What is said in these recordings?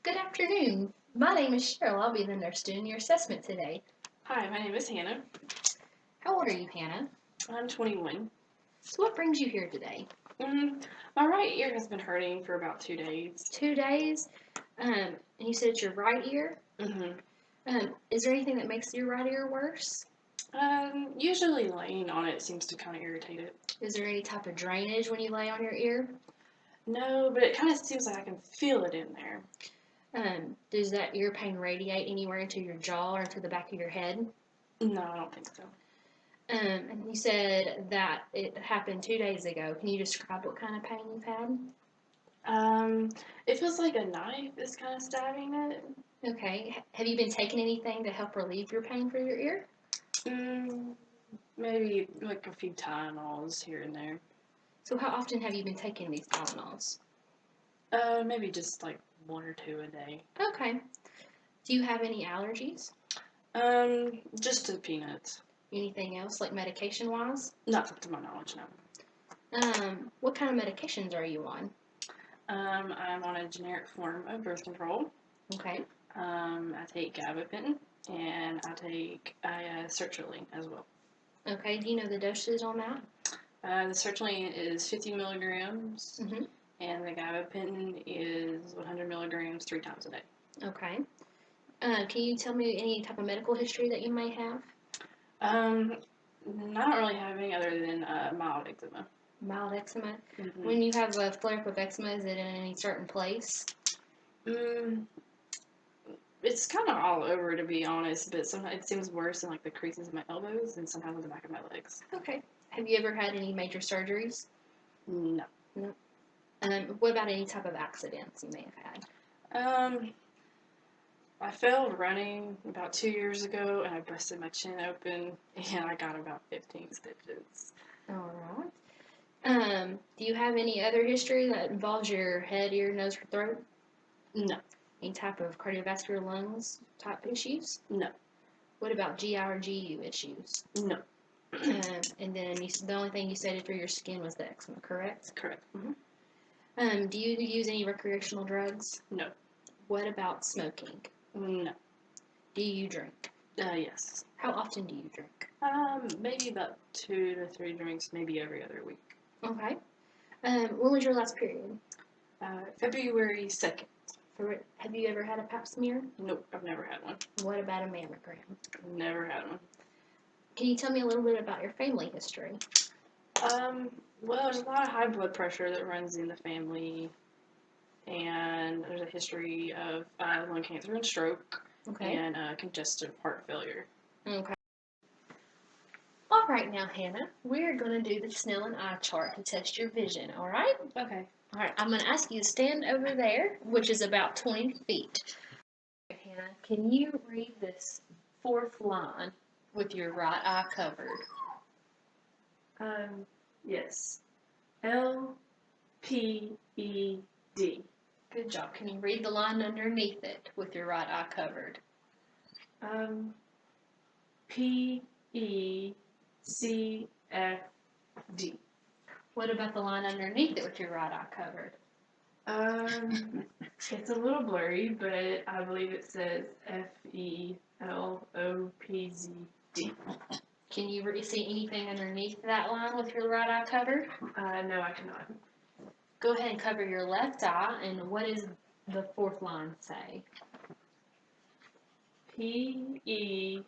Good afternoon. My name is Cheryl. I'll be the nurse doing your assessment today. Hi, my name is Hannah. How old are you, Hannah? I'm 21. So what brings you here today? My right ear has been hurting for about 2 days. 2 days. And you said it's your right ear? Is there anything that makes your right ear worse? Usually laying on it seems to kind of irritate it. Is there any type of drainage when you lay on your ear? No, but it kind of seems like I can feel it in there. Does that ear pain radiate anywhere into your jaw or into the back of your head? No, I don't think so. And you said that it happened 2 days ago. Can you describe what kind of pain you've had? It feels like a knife is kind of stabbing it. Okay. Have you been taking anything to help relieve your pain for your ear? Maybe like a few Tylenols here and there. So how often have you been taking these Tylenols? Maybe just like 1 or 2 a day. Okay. Do you have any allergies? Just to peanuts. Anything else, like medication-wise? Not to my knowledge, no. What kind of medications are you on? I'm on a generic form of birth control. Okay. I take gabapentin, and I take sertraline as well. Okay. Do you know the doses on that? The sertraline is 50 milligrams, and the gabapentin is 100 milligrams 3 times a day. Okay. Can you tell me any type of medical history that you may have? I don't really have any other than mild eczema. Mild eczema? When you have a flare-up of eczema, is it in any certain place? It's kind of all over, to be honest, but sometimes it seems worse in like the creases of my elbows and sometimes in the back of my legs. Okay. Have you ever had any major surgeries? No. No. What about any type of accidents you may have had? I fell running about 2 years ago, and I busted my chin open, and I got about 15 stitches. All right. Do you have any other history that involves your head, ear, nose, or throat? No. Any type of cardiovascular lungs type issues? No. What about GI or GU issues? No. And then the only thing you stated for your skin was the eczema, correct? Correct. Do you use any recreational drugs? No. What about smoking? No. Do you drink? Yes. How often do you drink? Maybe about 2 to 3 drinks, maybe every other week. Okay. When was your last period? February 2nd. Have you ever had a pap smear? Nope, I've never had one. What about a mammogram? Never had one. Can you tell me a little bit about your family history? Well, there's a lot of high blood pressure that runs in the family, and there's a history of lung cancer and stroke, and congestive heart failure. Okay. All right, now, Hannah, we're going to do the Snellen eye chart to test your vision, all right? Okay. All right, I'm going to ask you to stand over there, which is about 20 feet. Hannah, can you read this 4th line with your right eye covered? Yes. L-P-E-D. Good job. Can you read the line underneath it with your right eye covered? P-E-C-F-D. What about the line underneath it with your right eye covered? It's a little blurry, but I believe it says F-E-L-O-P-Z-D. Can you see anything underneath that line with your right eye covered? No, I cannot. Go ahead and cover your left eye, and what does the 4th line say? P-E-C-F-D.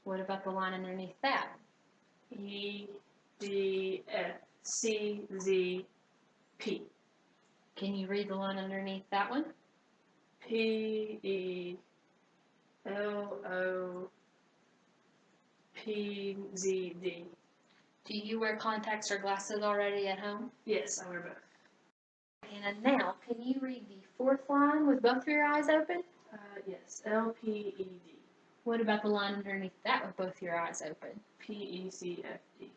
What about the line underneath that? E-D-F-C-Z-P. Can you read the line underneath that one? P-E-L-O-P-Z-D. Do you wear contacts or glasses already at home? Yes, I wear both. And now, can you read the 4th line with both of your eyes open? Yes, L-P-E-D. What about the line underneath that with both your eyes open? P-E-C-F-D.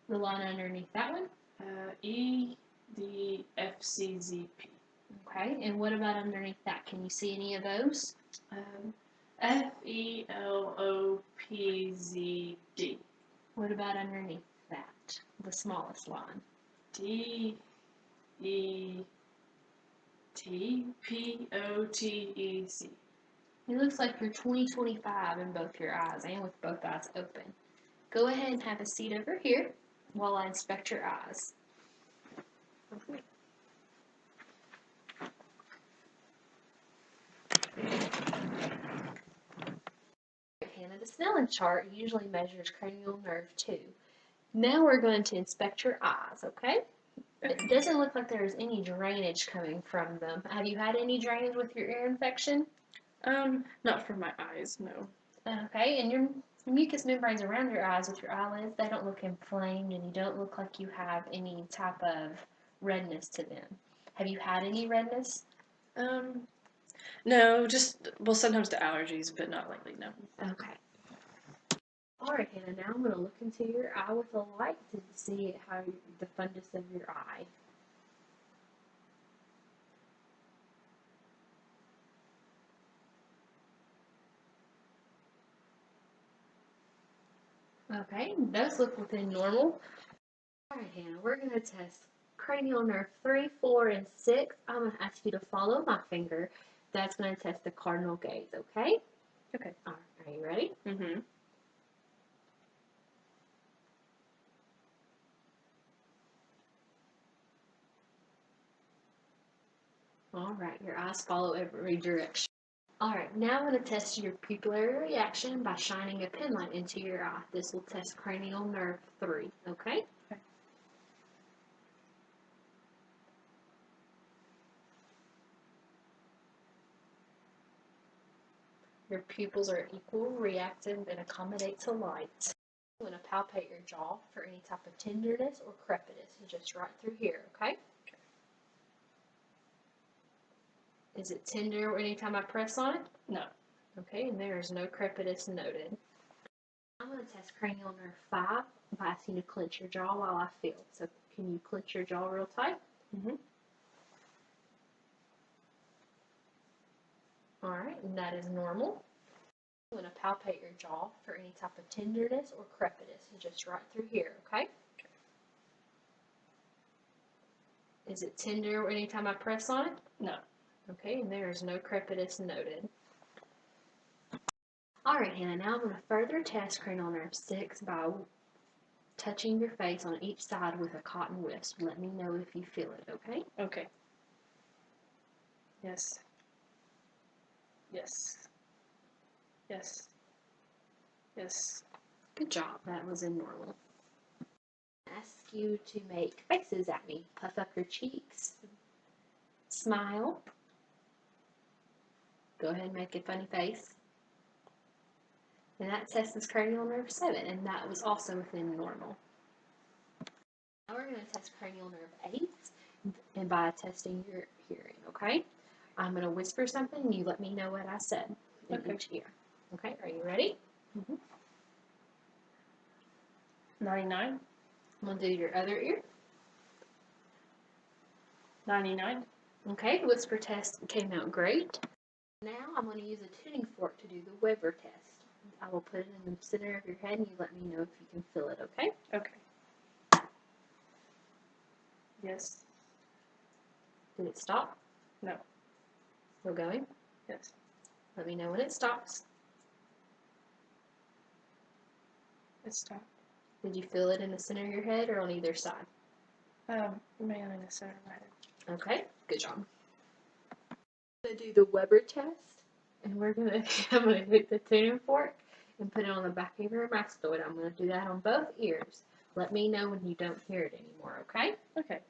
The line underneath that one? E-D-F-C-Z-P. Okay, and what about underneath that? Can you see any of those? F-E-L-O-P-Z-D. What about underneath that, the smallest line? D-E-T-T. P-O-T-E-C. It looks like you're 20/25 in both your eyes and with both eyes open. Go ahead and have a seat over here while I inspect your eyes. Okay. Hannah, the Snellen chart usually measures cranial nerve 2. Now we're going to inspect your eyes, okay? It doesn't look like there's any drainage coming from them. Have you had any drainage with your ear infection? Not from my eyes, no. Okay, and your mucous membranes around your eyes with your eyelids, they don't look inflamed and you don't look like you have any type of redness to them. Have you had any redness? No, just, well, sometimes to allergies, but not lately, no. Okay. Alright, Hannah, now I'm going to look into your eye with a light to see how the fundus of your eye. Okay, those look within normal. Alright, Hannah, we're going to test cranial nerve 3, 4, and 6. I'm going to ask you to follow my finger. That's going to test the cardinal gaze, okay? Okay. Alright, are you ready? Mm-hmm. Alright, your eyes follow every direction. Alright, now I'm going to test your pupillary reaction by shining a pen light into your eye. This will test cranial nerve 3, okay? Okay. Your pupils are equal, reactive, and accommodate to light. I'm going to palpate your jaw for any type of tenderness or crepitus, just right through here, okay? Is it tender anytime I press on it? No. Okay, and there is no crepitus noted. I'm going to test cranial nerve 5 by asking you to clench your jaw while I feel. So can you clench your jaw real tight? Mm-hmm. Alright, and that is normal. I'm going to palpate your jaw for any type of tenderness or crepitus, just right through here, okay? Is it tender anytime I press on it? No. Okay, and there is no crepitus noted. Alright, Hannah, now I'm going to further test cranial nerve 6 by touching your face on each side with a cotton wisp. Let me know if you feel it, okay? Okay. Yes. Yes. Yes. Yes. Good job. That was in normal. Ask you to make faces at me. Puff up your cheeks. Smile. Go ahead and make a funny face. And that test is cranial nerve 7, and that was also within normal. Now we're going to test cranial nerve 8, and by testing your hearing, okay? I'm going to whisper something, and you let me know what I said in each ear. Okay, are you ready? Mm-hmm. 99. I'm going to do your other ear. 99. Okay, the whisper test came out great. Now I'm going to use a tuning fork to do the Weber test. I will put it in the center of your head and you let me know if you can feel it, okay? Okay. Yes. Did it stop? No. Still going? Yes. Let me know when it stops. It stopped. Did you feel it in the center of your head or on either side? Mainly in the center of my head. Okay, good job. I'm going to do the Weber test, and I'm going to take the tuning fork and put it on the back of your mastoid. I'm going to do that on both ears. Let me know when you don't hear it anymore, okay? Okay.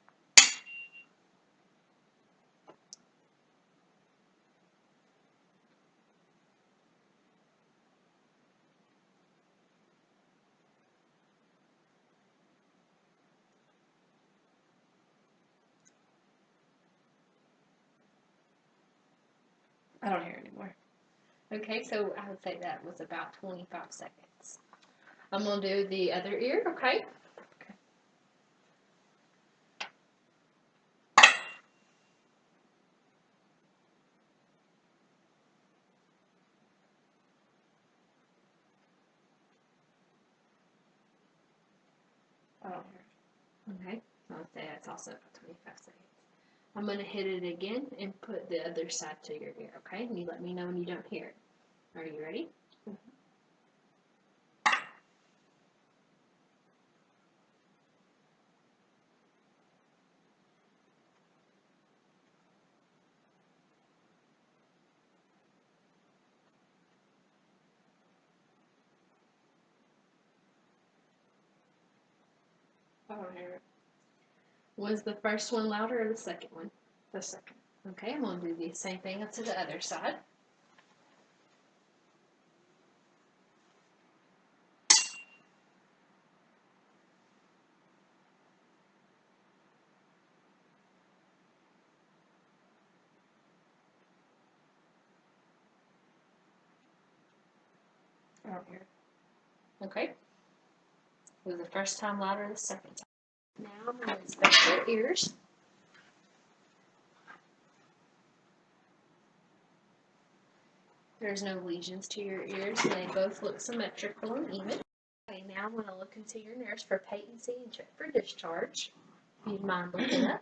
I don't hear it anymore. Okay, so I would say that was about 25 seconds. I'm going to do the other ear, okay? Okay. I don't hear it. Okay, so I would say that's also about 25 seconds. I'm going to hit it again and put the other side to your ear, okay? And you let me know when you don't hear it. Are you ready? I don't hear it. Was the first one louder or the second one? The second. Okay, I'm going to do the same thing to the other side. I don't hear it. Okay. Was the first time louder or the second time? Now I'm going to inspect your ears. There's no lesions to your ears, and they both look symmetrical and even. Okay, now I'm going to look into your nerves for patency and check for discharge. If you'd mind looking up.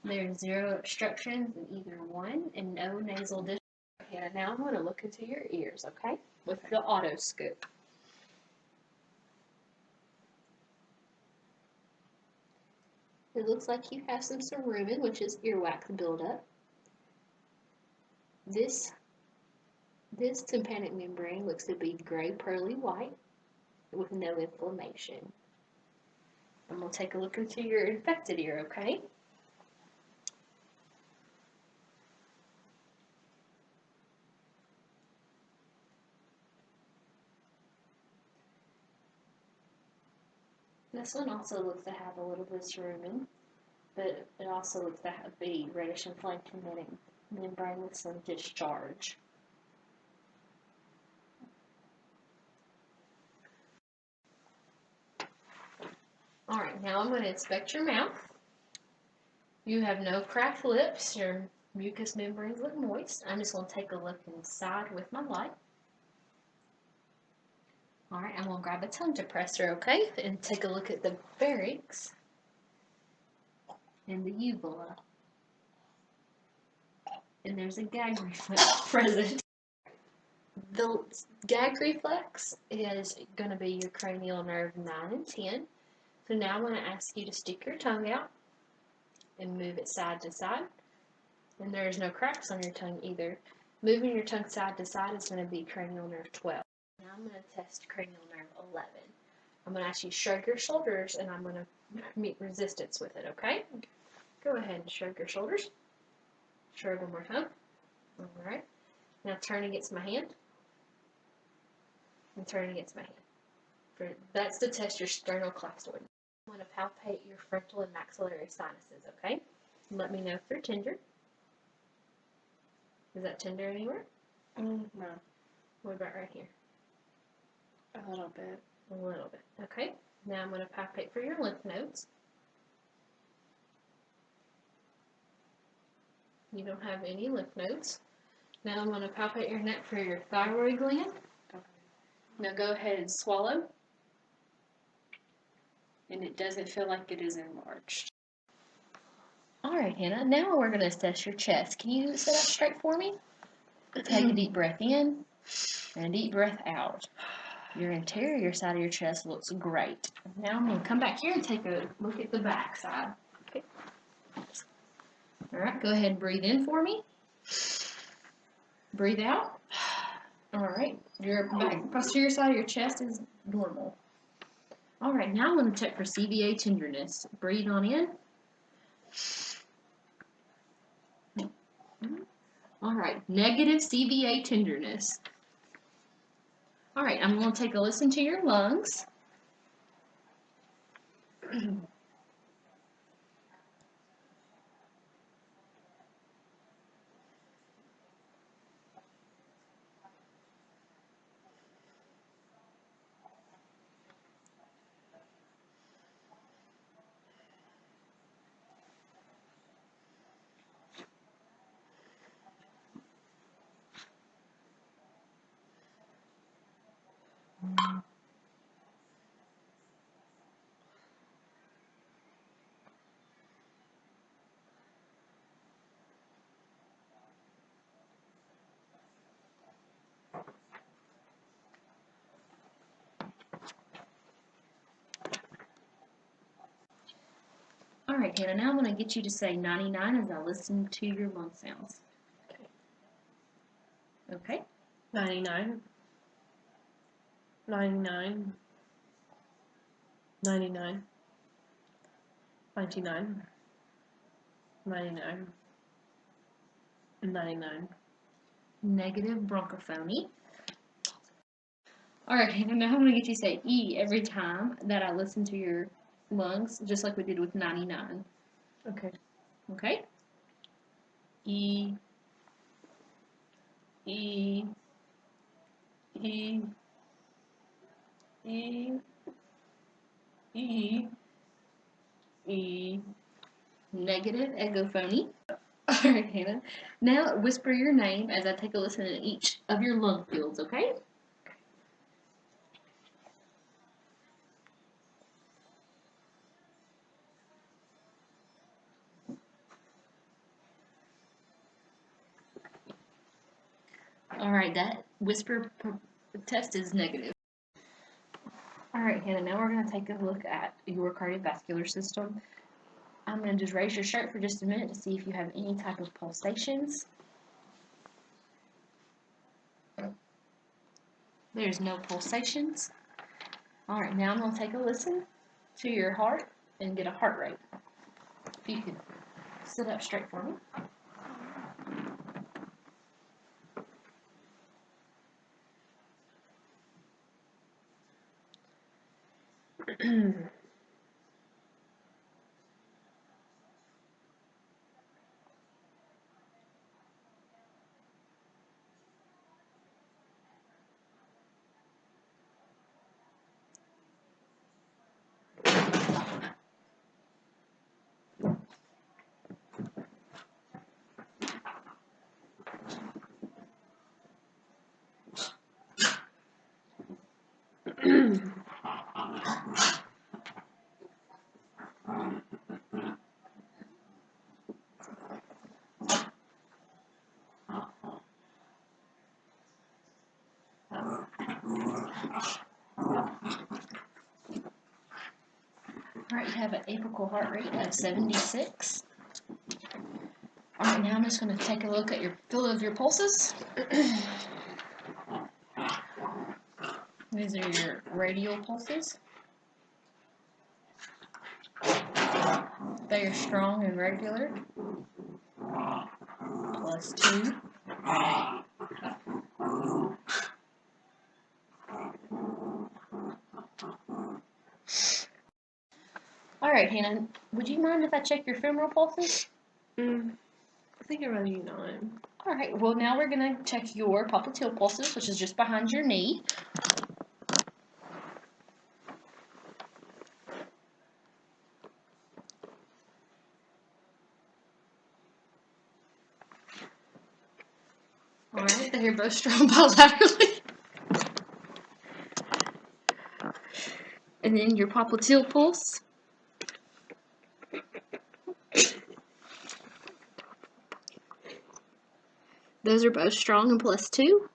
There's 0 obstructions in either one and no nasal discharge. Okay, now I'm going to look into your ears, okay? With the otoscope. It looks like you have some cerumen, which is earwax buildup. This tympanic membrane looks to be gray, pearly white with no inflammation. I'm going to take a look into your infected ear, okay? This one also looks to have a little bit of cerumen, but it also looks to be reddish inflamed tympanic membrane with some discharge. Alright, now I'm going to inspect your mouth. You have no cracked lips. Your mucous membranes look moist. I'm just going to take a look inside with my light. Alright, I'm going to grab a tongue depressor, okay? And take a look at the pharynx and the uvula. And there's a gag reflex present. The gag reflex is going to be your cranial nerve 9 and 10. So now I'm going to ask you to stick your tongue out and move it side to side. And there's no cracks on your tongue either. Moving your tongue side to side is going to be cranial nerve 12. Now I'm going to test cranial nerve 11. I'm going to ask you to shrug your shoulders, and I'm going to meet resistance with it, okay? Go ahead and shrug your shoulders. Shrug one more time. Alright. Now turn against my hand. And turn against my hand. That's to test your sternocleidomastoid. I'm going to palpate your frontal and maxillary sinuses, okay? Let me know if they're tender. Is that tender anywhere? No. What about right here? A little bit. A little bit. Okay. Now I'm going to palpate for your lymph nodes. You don't have any lymph nodes. Now I'm going to palpate your neck for your thyroid gland. Okay. Now go ahead and swallow. And it doesn't feel like it is enlarged. Alright, Hannah. Now we're going to assess your chest. Can you sit up straight for me? Take a deep breath in and a deep breath out. Your interior side of your chest looks great. Now I'm going to come back here and take a look at the back side. Okay. Alright, go ahead and breathe in for me. Breathe out. Alright, your back posterior side of your chest is normal. Alright, now I'm going to check for CVA tenderness. Breathe on in. Alright, negative CVA tenderness. Alright, I'm going to take a listen to your lungs. right, Hannah, now I'm going to get you to say 99 as I listen to your lung sounds. Okay? 99. 99. 99. 99. 99. 99. Negative bronchophony. All right, Hannah, now I'm going to get you to say E every time that I listen to your lungs, just like we did with 99. Okay. Okay? E, E, E, E, E, E. Negative echophony. All right, Hannah. Now whisper your name as I take a listen at each of your lung fields, okay? All right, that whisper test is negative. All right, Hannah, now we're going to take a look at your cardiovascular system. I'm going to just raise your shirt for just a minute to see if you have any type of pulsations. There's no pulsations. All right, now I'm going to take a listen to your heart and get a heart rate. If you could sit up straight for me. All right, you have an apical heart rate of 76. All right, now I'm just going to take a look at your feel of your pulses. These are your radial pulses. They are strong and regular. +2. All right, Hannah, would you mind if I check your femoral pulses? I think I'd rather you not. All right, well, now we're going to check your popliteal pulses, which is just behind your knee. All right, they're both strong bilaterally. And then your popliteal pulse. Those are both strong and +2.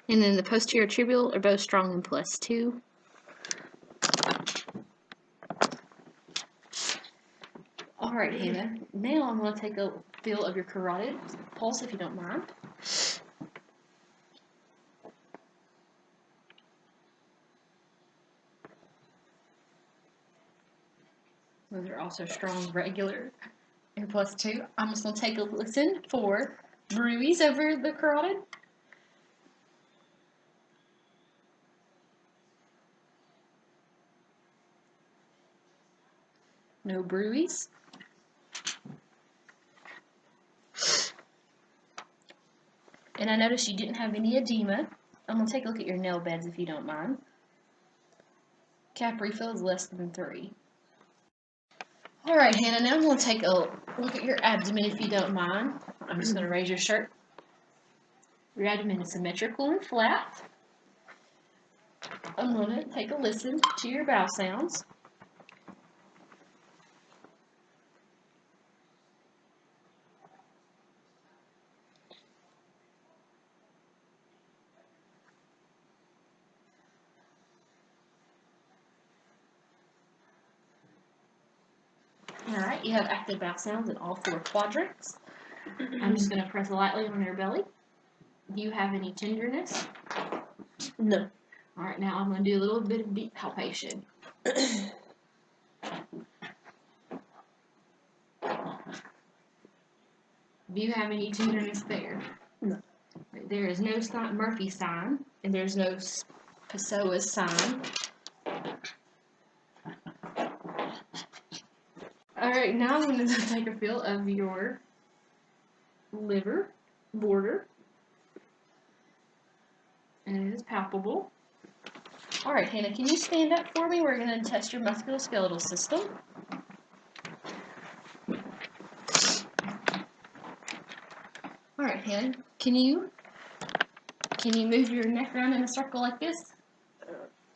And then the posterior tibial are both strong and +2. All right, Hannah. Now I'm going to take a feel of your carotid pulse, if you don't mind. Those are also strong, regular, and +2. I'm just going to take a listen for bruits over the carotid. No bruits. And I noticed you didn't have any edema. I'm going to take a look at your nail beds if you don't mind. Cap refill is less than 3. All right, Hannah, now I'm going to take a look at your abdomen if you don't mind. I'm just going to raise your shirt. Your abdomen is symmetrical and flat. I'm going to take a listen to your bowel sounds. Alright, you have active bowel sounds in all 4 quadrants. I'm just going to press lightly on your belly. Do you have any tenderness? No. Alright, now I'm going to do a little bit of deep palpation. Do you have any tenderness there? No. There is no Murphy sign, and there's no Pessoa's sign. Alright, now I'm going to take a feel of your liver border. And it is palpable. Alright, Hannah, can you stand up for me? We're going to test your musculoskeletal system. Alright, Hannah, can you move your neck around in a circle like this?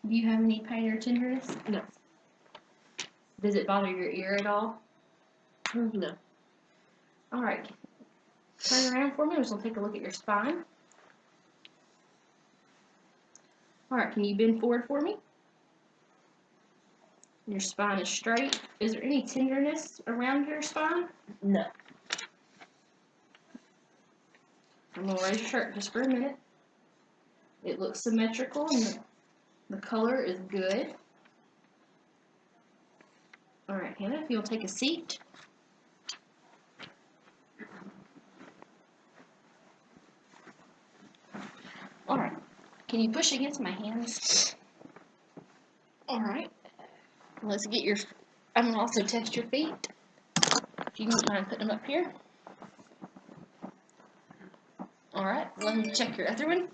Do you have any pain or tenderness? No. Does it bother your ear at all? No. Alright. Turn around for me. I'm just going to take a look at your spine. Alright, can you bend forward for me? Your spine is straight. Is there any tenderness around your spine? No. I'm going to raise your shirt just for a minute. It looks symmetrical and the color is good. Alright, Hannah, if you'll take a seat. Alright, can you push against my hands? Alright, let's get your, I'm going to also test your feet. If you don't mind putting them up here. Alright, let me check your other one.